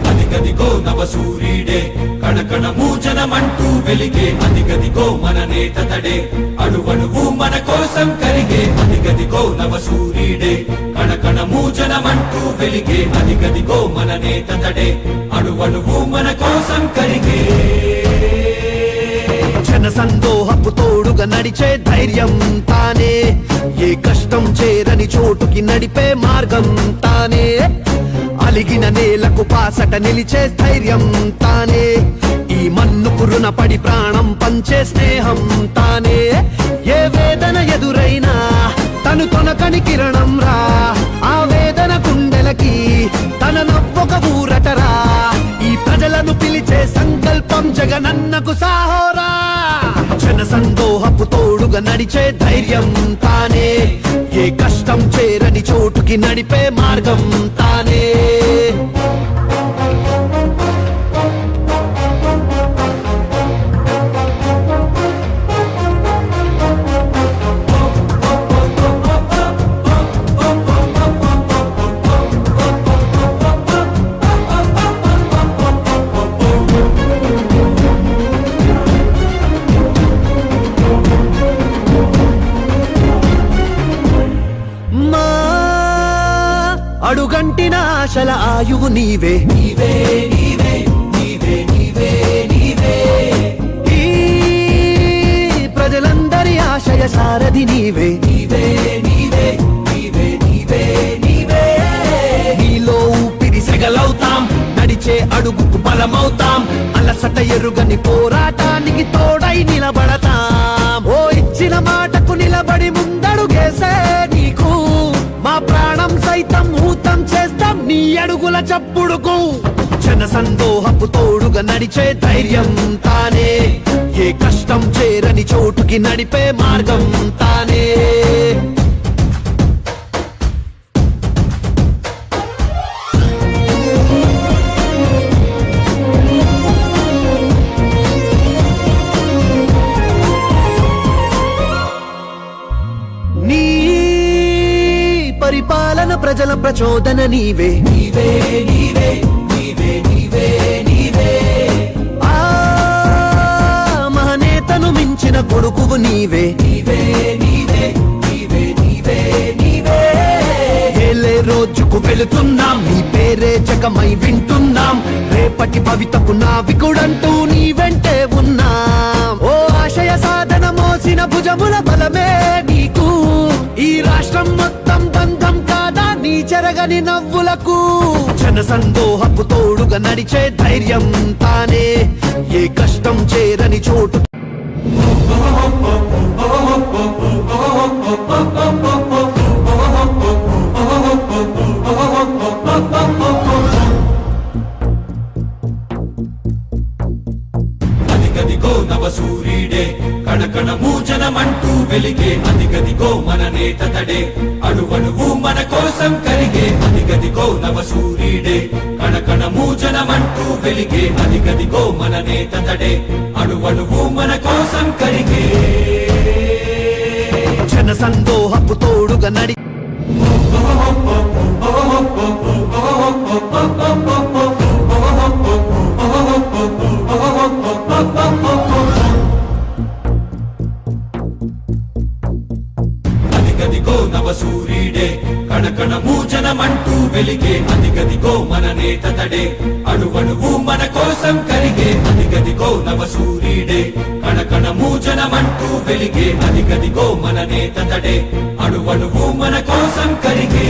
అదిగదిగో నవ సూర్యుడే కణకణము జనమంటూ వెలిగే అదిగదిగో మన నేత తడే అణువణువు మన కోసం కరిగే అదిగదిగో నవ సూర్యుడే కణకణము జనమంటూ వెలిగే అదిగదిగో మన నేత తడే అణువణువు మన కోసం కరిగే జన సందోహపు తోడుగా నడిచే ధైర్యం తానే ఏ కష్టం చేరని చోటుకి నడిపే మార్గం తానే అలిగిన నేలకు పాసట నిలిచే ధైర్యం తానే ఈ మన్నుకు రుణపడి ప్రాణం పంచే స్నేహం తానే ఏ వేదన ఎదురైనా తను తొనకని కిరణం రా ఆ వేదన గుండెలకి తన నవ్వొక ఊరటరా ఈ ప్రజలను పిలిచే సంకల్పం జగనన్నకు సాహోరా జన సందోహపు తోడుగా నడిచే ధైర్యం తానే ఏ కష్టం చేరని చోటుకి నడిపే మార్గం తానే అడుగంటిన ఆశల ఆయువు నీవే నీవే నీవే నీవే నీవే నీవే ఈ ప్రజలందరి ఆశయ సారథి నీవే నీవే నీవే నీవే నీవే నీవే నీలో ఊపిరి సెగలవుతాం నడిచే అడుగుకు బలమవుతాం అలసట ఎరుగని పోరాటానికి తోడై నిలబడతాం ఓ ఇచ్చిన మాటకు నిలబడి ముందడుగేసే నీకు మా ప్రాణం సైతం ఊతం చేస్తాం నీ అడుగుల చప్పుడుకు జన సందోహపు తోడుగా నడిచే ధైర్యం తానే ఏ కష్టం చేరని చోటుకి నడిపే మార్గం తానే పరిపాలన ప్రజల ప్రచోదన నీవే నీవే నీవే నీవే నీవే నీవే ఆ మహనేతను మించిన కొడుకువు నీవే నీవే నీవే నీవే నీవే నీవే ఏలే రోజుకు వెళుతున్నాం నీ పేరే జగమై వింటున్నాం రేపటి భవితకు నావికుడంటూ నీ వెంటే ఉన్నాం ఓ ఆశయ సాధన మోసిన భుజముల బలమే నీకు ఈ రాష్ట్రం మొత్తం బంధం కాదా నీ చెరగని నవ్వులకు జన సందోహపు తోడుగా నడిచే ధైర్యం తానే ఏ కష్టం చేరని చోటు అదిగదిగో నవ సూర్యుడే కణకణము జనమంటూ వెలిగే అదిగదిగో మన నేత తడే అణువణువు మన కోసం కరిగే అదిగదిగో నవ సూర్యుడే కణకణము జనమంటూ వెలిగే అదిగదిగో మన నేత తడే అణువణువు మన కోసం కరిగే జన సందోహపు తోడుగా నడి అదిగదిగో నవ సూర్యుడే కణకణము జనమంటూ వెలిగే అదిగదిగో మన నేత తడే అణువణువు మన కోసం కరిగే అదిగదిగో నవ సూర్యుడే కణకణము జనమంటూ వెలిగే అదిగదిగో మన నేత తడే అణువణువు మన కోసం కరిగే